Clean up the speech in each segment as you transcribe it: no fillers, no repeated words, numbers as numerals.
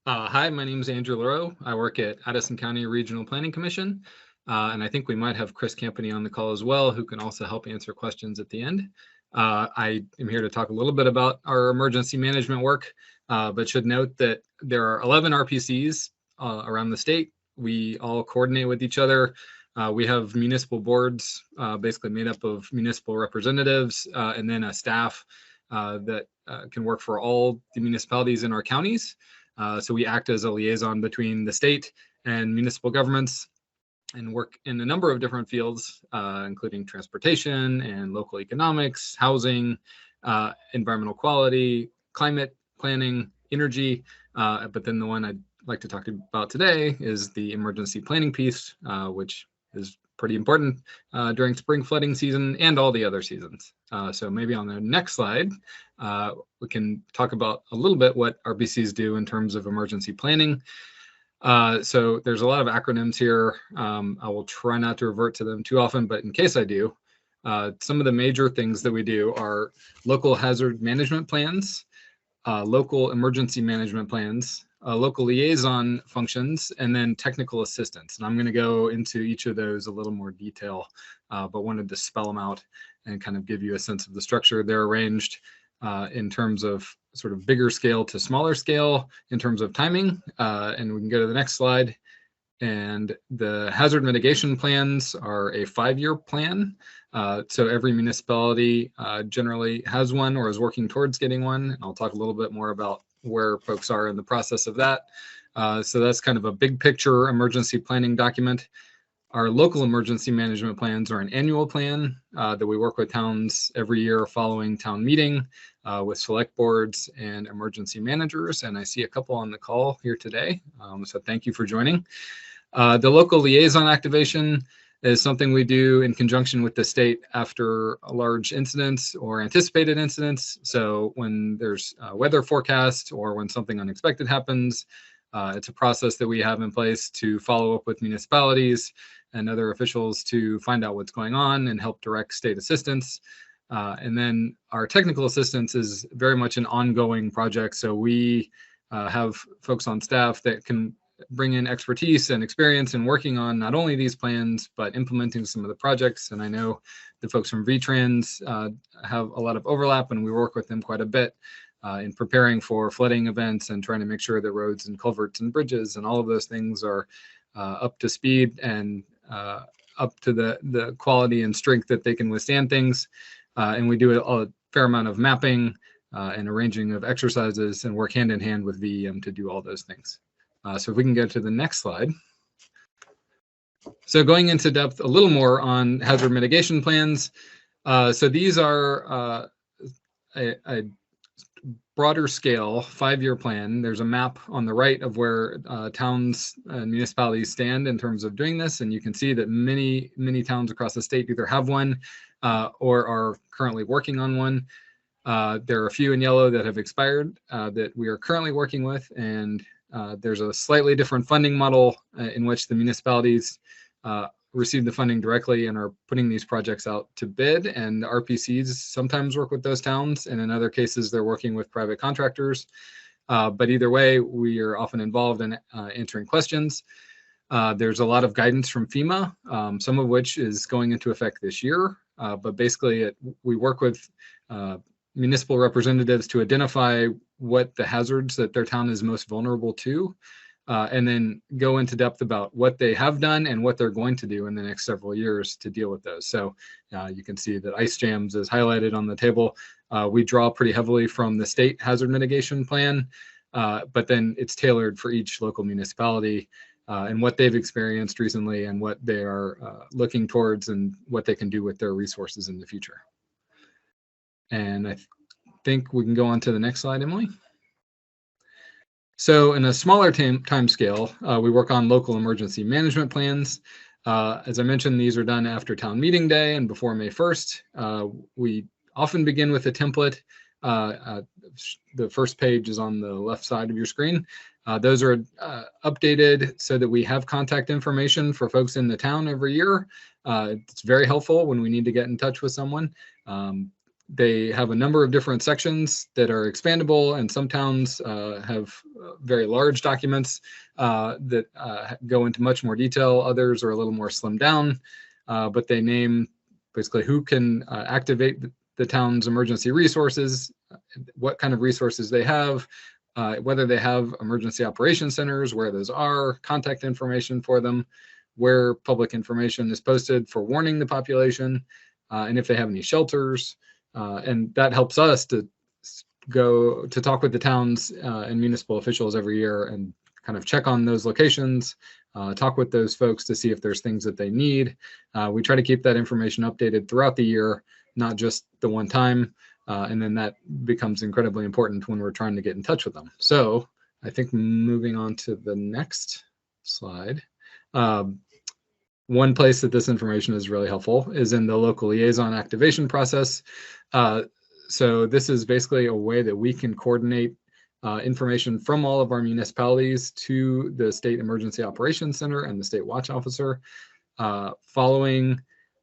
Hi, my name is Andrew Leroux. I work at Addison County Regional Planning Commission, and I think we might have Chris Campany on the call as well, who can also help answer questions at the end. I am here to talk a little bit about our emergency management work, but should note that there are 11 RPCs around the state. We all coordinate with each other. We have municipal boards, basically made up of municipal representatives, and then a staff that can work for all the municipalities in our counties. So we act as a liaison between the state and municipal governments and work in a number of different fields, including transportation and local economics, housing, environmental quality, climate planning, energy. But then the one I'd like to talk about today is the emergency planning piece, which is pretty important during spring flooding season and all the other seasons. So maybe on the next slide, we can talk about a little bit what RPCs do in terms of emergency planning. So there's a lot of acronyms here. I will try not to revert to them too often, but in case I do, some of the major things that we do are local hazard management plans, local emergency management plans, local liaison functions, and then technical assistance. And I'm going to go into each of those a little more detail, but wanted to spell them out and kind of give you a sense of the structure. They're arranged in terms of sort of bigger scale to smaller scale in terms of timing. And we can go to the next slide. And the hazard mitigation plans are a 5-year plan. So every municipality generally has one or is working towards getting one. And I'll talk a little bit more about where folks are in the process of that. So that's kind of a big picture emergency planning document. Our local emergency management plans are an annual plan that we work with towns every year following town meeting with select boards and emergency managers. And I see a couple on the call here today. So thank you for joining. The local liaison activation is something we do in conjunction with the state after a large incidents or anticipated incidents. So when there's a weather forecast or when something unexpected happens, it's a process that we have in place to follow up with municipalities and other officials to find out what's going on and help direct state assistance. And then our technical assistance is very much an ongoing project. So we have folks on staff that can bring in expertise and experience in working on not only these plans, but implementing some of the projects. And I know the folks from VTrans have a lot of overlap, and we work with them quite a bit in preparing for flooding events and trying to make sure that roads and culverts and bridges and all of those things are up to speed and up to the quality and strength that they can withstand things. And we do a fair amount of mapping and arranging of exercises and work hand in hand with VEM to do all those things. So if we can go to the next slide. So going into depth a little more on hazard mitigation plans. So these are a broader scale 5-year plan. There's a map on the right of where towns and municipalities stand in terms of doing this. And you can see that many towns across the state either have one or are currently working on one. There are a few in yellow that have expired that we are currently working with. And there's a slightly different funding model in which the municipalities receive the funding directly and are putting these projects out to bid, and RPCs sometimes work with those towns, and in other cases they're working with private contractors. But either way, we are often involved in answering questions. There's a lot of guidance from FEMA, some of which is going into effect this year, but basically we work with municipal representatives to identify what the hazards that their town is most vulnerable to, and then go into depth about what they have done and what they're going to do in the next several years to deal with those. So you can see that ice jams is highlighted on the table. We draw pretty heavily from the state hazard mitigation plan, but then it's tailored for each local municipality and what they've experienced recently and what they are looking towards and what they can do with their resources in the future. And I think we can go on to the next slide, Emily. So in a smaller time scale, we work on local emergency management plans. As I mentioned, these are done after town meeting day and before May 1st. We often begin with a template. The first page is on the left side of your screen. Those are updated so that we have contact information for folks in the town every year. It's very helpful when we need to get in touch with someone. they have a number of different sections that are expandable, and some towns have very large documents that go into much more detail. Others are a little more slimmed down, but they name basically who can activate the town's emergency resources, what kind of resources they have, whether they have emergency operations centers, where those are, contact information for them, where public information is posted for warning the population, and if they have any shelters. And that helps us to go to talk with the towns and municipal officials every year and kind of check on those locations, talk with those folks to see if there's things that they need. We try to keep that information updated throughout the year, not just the one time. And then that becomes incredibly important when we're trying to get in touch with them. So I think moving on to the next slide. One place that this information is really helpful is in the local liaison activation process. So this is basically a way that we can coordinate information from all of our municipalities to the State Emergency Operations Center and the State Watch Officer. Following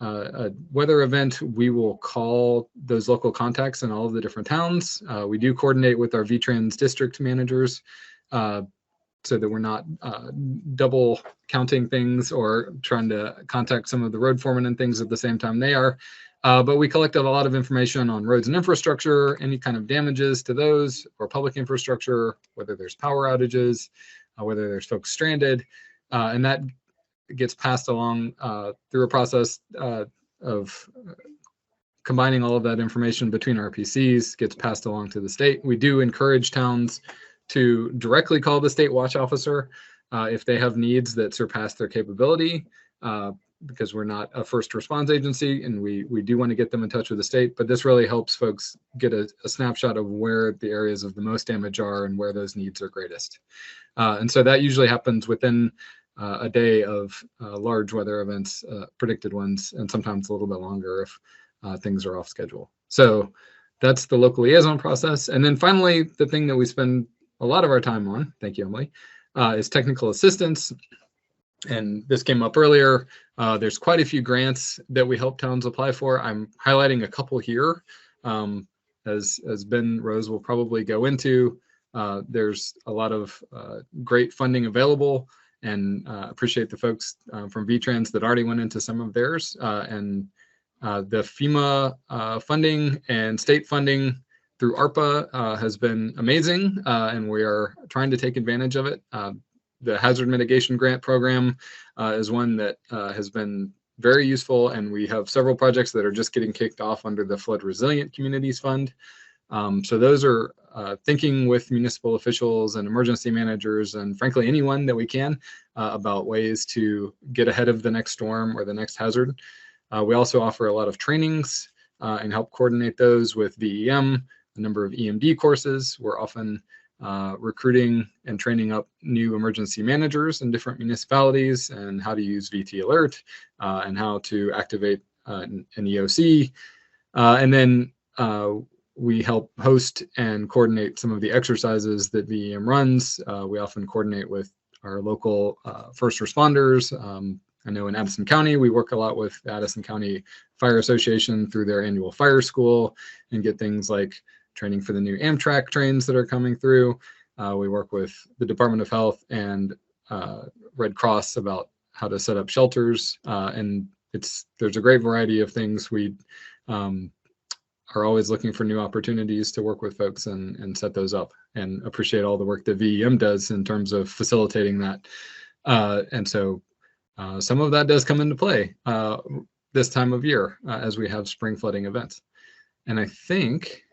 a weather event, we will call those local contacts in all of the different towns. We do coordinate with our VTrans district managers so that we're not double counting things or trying to contact some of the road foremen and things at the same time they are. But we collected a lot of information on roads and infrastructure, any kind of damages to those, or public infrastructure, whether there's power outages, whether there's folks stranded, and that gets passed along through a process of combining all of that information between RPCs, gets passed along to the state. We do encourage towns to directly call the State Watch Officer if they have needs that surpass their capability, because we're not a first response agency, and we do want to get them in touch with the state. But this really helps folks get a snapshot of where the areas of the most damage are and where those needs are greatest. And so that usually happens within a day of large weather events, predicted ones, and sometimes a little bit longer if things are off schedule. So that's the local liaison process. And then finally, the thing that we spend a lot of our time on, thank you, Emily, is technical assistance. And this came up earlier. There's quite a few grants that we help towns apply for. I'm highlighting a couple here. As Ben Rose will probably go into, there's a lot of great funding available, and appreciate the folks from VTrans that already went into some of theirs. And the FEMA funding and state funding through ARPA has been amazing, and we are trying to take advantage of it. The Hazard Mitigation Grant Program is one that has been very useful, and we have several projects that are just getting kicked off under the Flood Resilient Communities Fund. So those are thinking with municipal officials and emergency managers, and frankly anyone that we can, about ways to get ahead of the next storm or the next hazard. We also offer a lot of trainings and help coordinate those with VEM, a number of EMD courses. We're often recruiting and training up new emergency managers in different municipalities, and how to use VT Alert and how to activate an EOC. And then we help host and coordinate some of the exercises that VEM runs. We often coordinate with our local first responders. I know in Addison County, we work a lot with the Addison County Fire Association through their annual fire school, and get things like training for the new Amtrak trains that are coming through. We work with the Department of Health and Red Cross about how to set up shelters. And there's a great variety of things. We are always looking for new opportunities to work with folks and set those up, and appreciate all the work that VEM does in terms of facilitating that. And so some of that does come into play this time of year as we have spring flooding events. And I think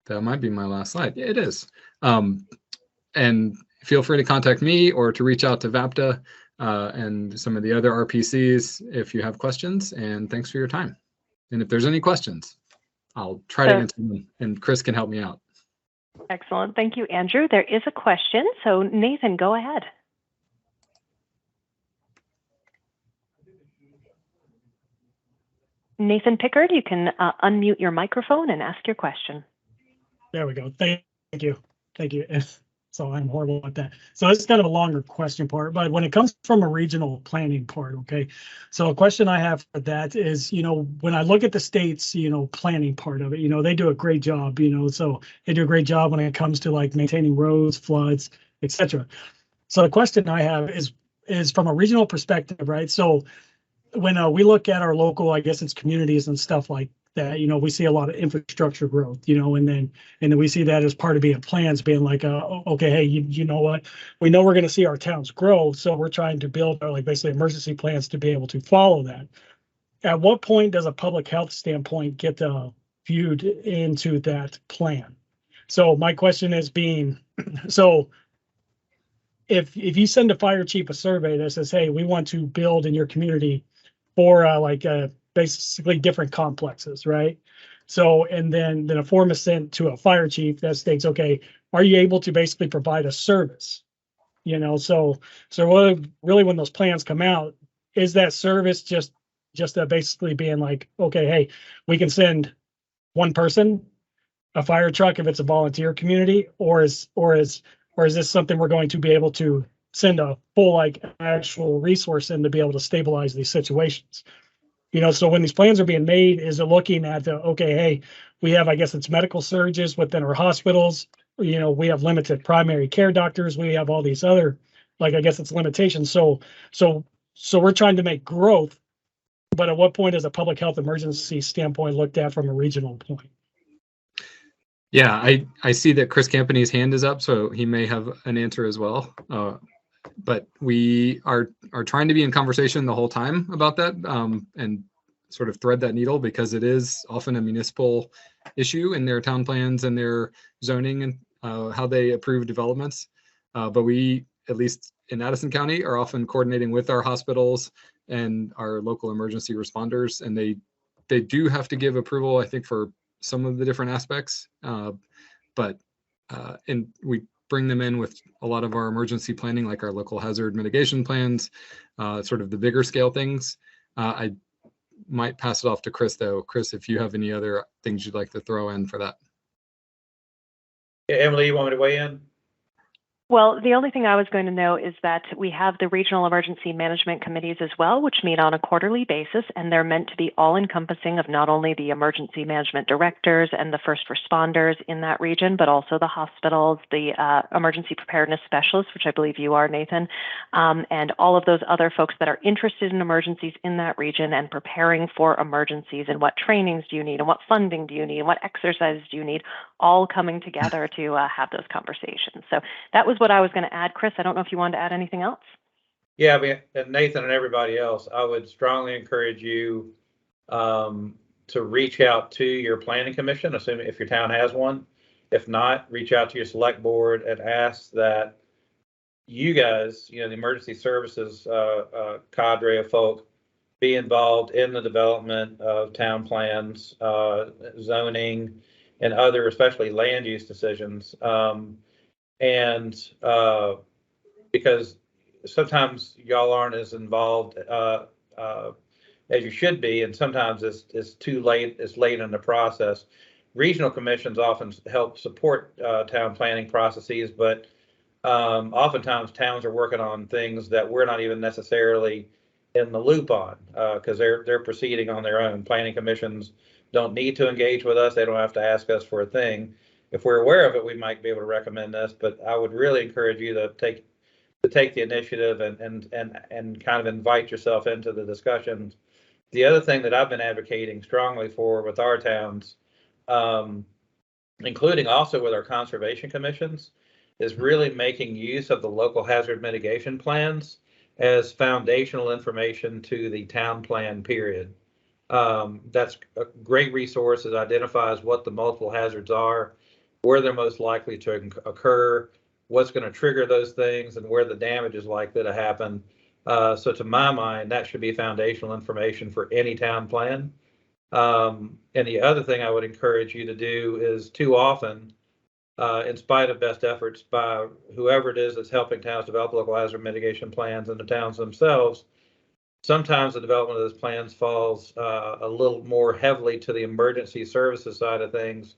that might be my last slide. Yeah, it is. And feel free to contact me or to reach out to VAPTA and some of the other RPCs if you have questions. And thanks for your time. And if there's any questions, I'll try to answer them, and Chris can help me out. Excellent. Thank you, Andrew. There is a question. So Nathan, go ahead. Nathan Pickard, you can unmute your microphone and ask your question. There we go. Thank you. Thank you. So I'm horrible at that. So it's kind of a longer question part, but when it comes from a regional planning part, okay. So a question I have for that is, when I look at the state's, planning part of it, they do a great job, so they do a great job when it comes to like maintaining roads, floods, etc. So the question I have is from a regional perspective, right? So when we look at our local, I guess it's communities and stuff like that, we see a lot of infrastructure growth, and then we see that as part of being plans, being like, okay, hey, you know what? We know we're going to see our towns grow, so we're trying to build like basically emergency plans to be able to follow that. At what point does a public health standpoint get viewed into that plan? So my question is being, so if you send a fire chief a survey that says, hey, we want to build in your community for basically different complexes, right? So, and then a form is sent to a fire chief that states, okay, are you able to basically provide a service? So really when those plans come out, is that service just basically being like, okay, hey, we can send one person a fire truck if it's a volunteer community, or is this something we're going to be able to send a full like actual resource in to be able to stabilize these situations? So when these plans are being made, is it looking at okay, hey, we have, I guess it's medical surges within our hospitals, we have limited primary care doctors, we have all these other, like, I guess it's limitations. So we're trying to make growth, but at what point is a public health emergency standpoint looked at from a regional point? Yeah, I see that Chris Campany's hand is up, so he may have an answer as well. But we are trying to be in conversation the whole time about that, and sort of thread that needle, because it is often a municipal issue in their town plans and their zoning and how they approve developments. But we, at least in Addison County, are often coordinating with our hospitals and our local emergency responders, and they do have to give approval, I think, for some of the different aspects, but and we bring them in with a lot of our emergency planning, like our local hazard mitigation plans, sort of the bigger scale things. I might pass it off to Chris, though. Chris, if you have any other things you'd like to throw in for that. Yeah, Emily, you want me to weigh in? Well, the only thing I was going to know is that we have the regional emergency management committees as well, which meet on a quarterly basis, and they're meant to be all-encompassing of not only the emergency management directors and the first responders in that region, but also the hospitals, the emergency preparedness specialists, which I believe you are, Nathan, and all of those other folks that are interested in emergencies in that region and preparing for emergencies, and what trainings do you need, and what funding do you need, and what exercises do you need, all coming together to have those conversations. So that was what I was going to add. Chris, I don't know if you wanted to add anything else. Yeah, I mean, and Nathan and everybody else, I would strongly encourage you to reach out to your planning commission, assuming if your town has one. If not, reach out to your select board and ask that you guys, the emergency services cadre of folk, be involved in the development of town plans, zoning, and other, especially land use decisions. Because sometimes y'all aren't as involved as you should be, and sometimes it's too late. It's late in the process. Regional commissions often help support town planning processes, but oftentimes towns are working on things that we're not even necessarily in the loop on, because they're proceeding on their own. Planning commissions don't need to engage with us. They don't have to ask us for a thing. If we're aware of it, we might be able to recommend this, but I would really encourage you to take the initiative and kind of invite yourself into the discussions. The other thing that I've been advocating strongly for with our towns, including also with our conservation commissions, is really making use of the local hazard mitigation plans as foundational information to the town plan period. That's a great resource. It identifies what the multiple hazards are, where they're most likely to occur, what's going to trigger those things, and where the damage is likely to happen. So to my mind, that should be foundational information for any town plan. And the other thing I would encourage you to do is, too often, in spite of best efforts by whoever it is that's helping towns develop local hazard mitigation plans and the towns themselves, sometimes the development of those plans falls a little more heavily to the emergency services side of things,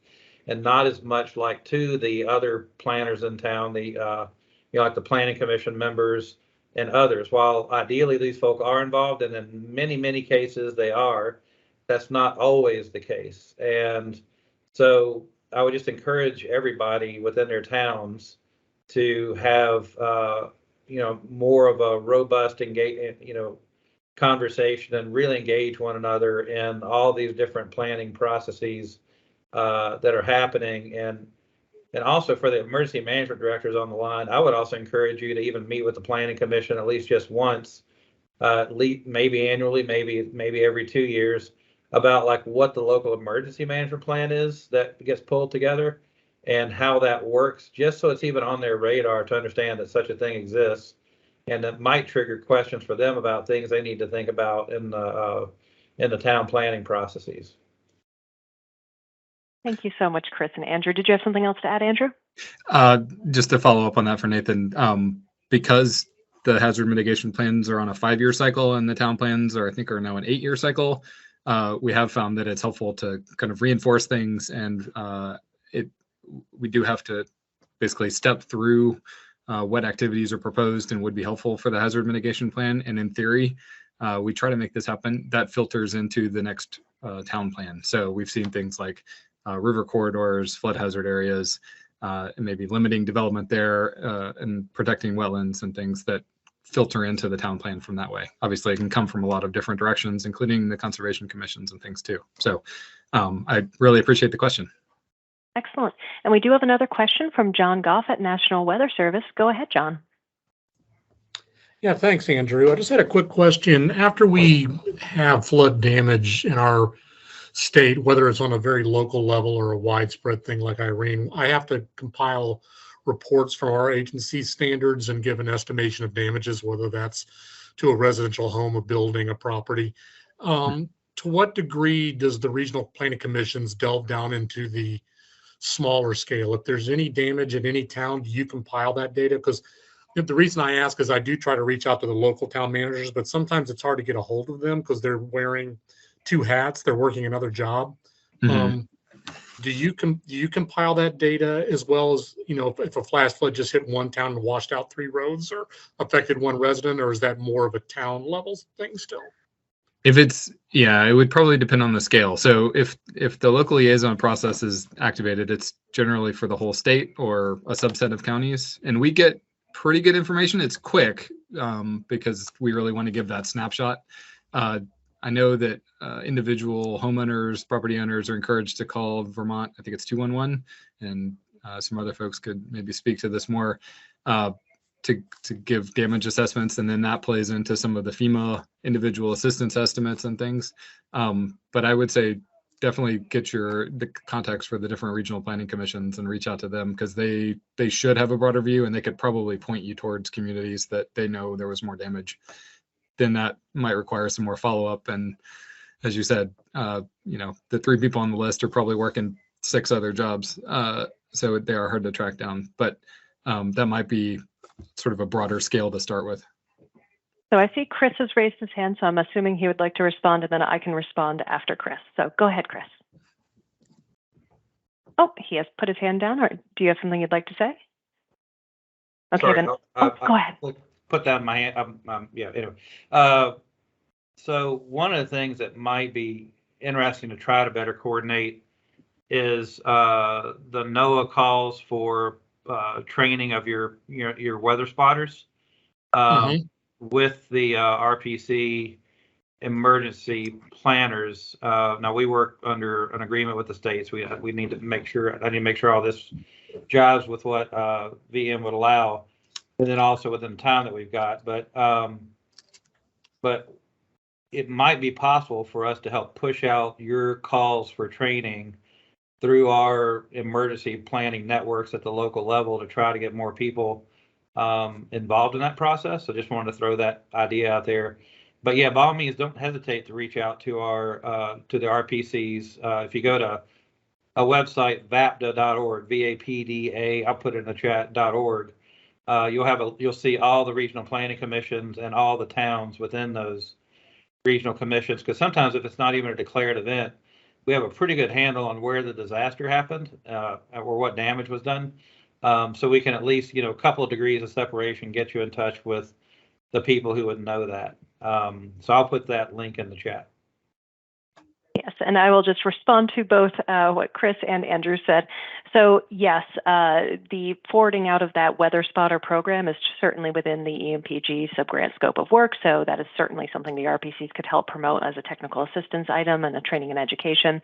and not as much like to the other planners in town, the like the planning commission members and others. While ideally these folk are involved, and in many cases they are, that's not always the case. And so I would just encourage everybody within their towns to have more of a robust conversation and really engage one another in all these different planning processes that are happening. And also for the emergency management directors on the line, I would also encourage you to even meet with the planning commission at least just once, maybe annually, maybe every 2 years, about like what the local emergency management plan is that gets pulled together and how that works, just so it's even on their radar to understand that such a thing exists, and that might trigger questions for them about things they need to think about in the town planning processes. Thank you so much, Chris and Andrew. Did you have something else to add, Andrew? Just to follow up on that for Nathan, because the hazard mitigation plans are on a 5-year cycle and the town plans are now an 8-year cycle, we have found that it's helpful to kind of reinforce things, and we do have to basically step through what activities are proposed and would be helpful for the hazard mitigation plan. And in theory, we try to make this happen. That filters into the next town plan. So we've seen things like river corridors, flood hazard areas, and maybe limiting development there and protecting wetlands and things that filter into the town plan from that way. Obviously, it can come from a lot of different directions, including the conservation commissions and things too. So I really appreciate the question. Excellent. And we do have another question from John Goff at National Weather Service. Go ahead, John. Yeah, thanks, Andrew. I just had a quick question. After we have flood damage in our state, whether it's on a very local level or a widespread thing like Irene, I have to compile reports from our agency standards and give an estimation of damages, whether that's to a residential home, a building, a property. To what degree does the regional planning commissions delve down into the smaller scale? If there's any damage in any town, do you compile that data? Because the reason I ask is I do try to reach out to the local town managers, but sometimes it's hard to get a hold of them because they're wearing 2 hats. They're working another job. Mm-hmm. Do you compile that data as well as, if a flash flood just hit one town and washed out 3 roads or affected 1 resident, or is that more of a town level thing still? It would probably depend on the scale. So if the local liaison process is activated, it's generally for the whole state or a subset of counties, and we get pretty good information. It's quick because we really want to give that snapshot. I know that individual homeowners, property owners are encouraged to call Vermont. I think it's 211, and some other folks could maybe speak to this more to give damage assessments, and then that plays into some of the FEMA individual assistance estimates and things. But I would say definitely get the contacts for the different regional planning commissions and reach out to them, because they should have a broader view, and they could probably point you towards communities that they know there was more damage. Then that might require some more follow-up. And as you said, the 3 people on the list are probably working 6 other jobs. So they are hard to track down, but that might be sort of a broader scale to start with. So I see Chris has raised his hand, so I'm assuming he would like to respond, and then I can respond after Chris. So go ahead, Chris. Oh, he has put his hand down, or do you have something you'd like to say? Okay, Sorry, then go ahead. Put down my hand. Anyway. So one of the things that might be interesting to try to better coordinate is the NOAA calls for training of your weather spotters with the RPC emergency planners. Now we work under an agreement with the states. We need to make sure. I need to make sure all this jives with what VM would allow, and then also within the time that we've got. But it might be possible for us to help push out your calls for training through our emergency planning networks at the local level to try to get more people involved in that process. So just wanted to throw that idea out there. But yeah, by all means, don't hesitate to reach out to to the RPCs. If you go to a website, vapda.org, VAPDA, I'll put it in the chat.org. You'll see all the regional planning commissions and all the towns within those regional commissions. Because sometimes if it's not even a declared event, we have a pretty good handle on where the disaster happened, or what damage was done. So we can at least, a couple of degrees of separation get you in touch with the people who would know that. So I'll put that link in the chat. Yes, and I will just respond to both what Chris and Andrew said. So yes, the forwarding out of that weather spotter program is certainly within the EMPG subgrant scope of work. So that is certainly something the RPCs could help promote as a technical assistance item and a training and education.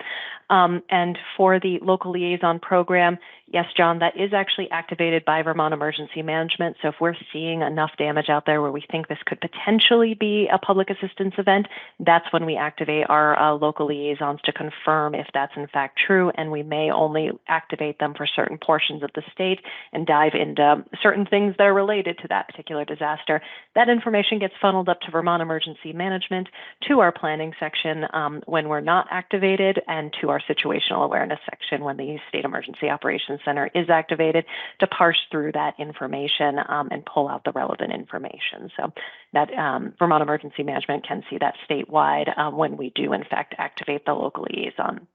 And for the local liaison program, yes, John, that is actually activated by Vermont Emergency Management. So if we're seeing enough damage out there where we think this could potentially be a public assistance event, that's when we activate our local liaisons to confirm if that's in fact true. And we may only activate them for certain portions of the state and dive into certain things that are related to that particular disaster. That information gets funneled up to Vermont Emergency Management, to our planning section when we're not activated, and to our situational awareness section when the State Emergency Operations Center is activated, to parse through that information and pull out the relevant information. So that Vermont Emergency Management can see that statewide when we do in fact activate the local liaison.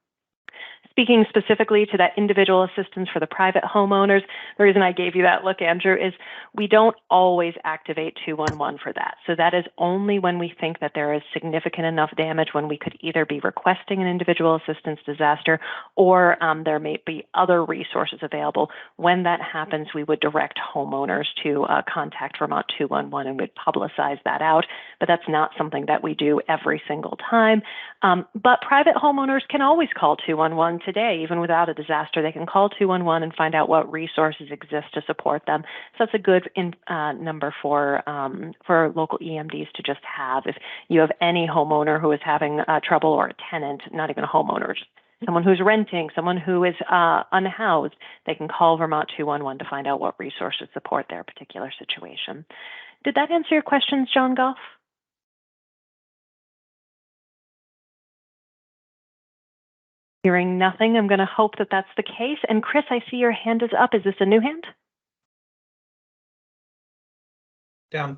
Speaking specifically to that individual assistance for the private homeowners, the reason I gave you that look, Andrew, is we don't always activate 211 for that. So that is only when we think that there is significant enough damage when we could either be requesting an individual assistance disaster or there may be other resources available. When that happens, we would direct homeowners to contact Vermont 211 and would publicize that out. But that's not something that we do every single time. But private homeowners can always call 211 today, even without a disaster. They can call 211 and find out what resources exist to support them. So that's a good number for local EMDs to just have. If you have any homeowner who is having trouble, or a tenant, not even a homeowner, just someone who's renting, someone who is unhoused, they can call Vermont 211 to find out what resources support their particular situation. Did that answer your questions, John Goff? Hearing nothing, I'm going to hope that that's the case. And Chris, I see your hand is up. Is this a new hand? Down.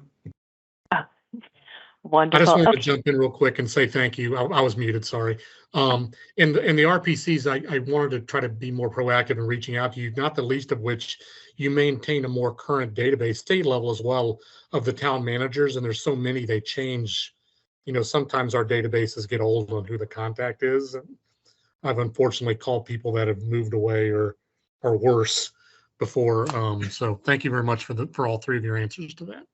Wonderful. I just wanted Okay. to jump in real quick and say thank you. I was muted, sorry. In the RPCs, I wanted to try to be more proactive in reaching out to you, not the least of which you maintain a more current database, state level as well, of the town managers. And there's so many, they change. Sometimes our databases get old on who the contact is. And I've unfortunately called people that have moved away or worse before. So thank you very much for all three of your answers to that.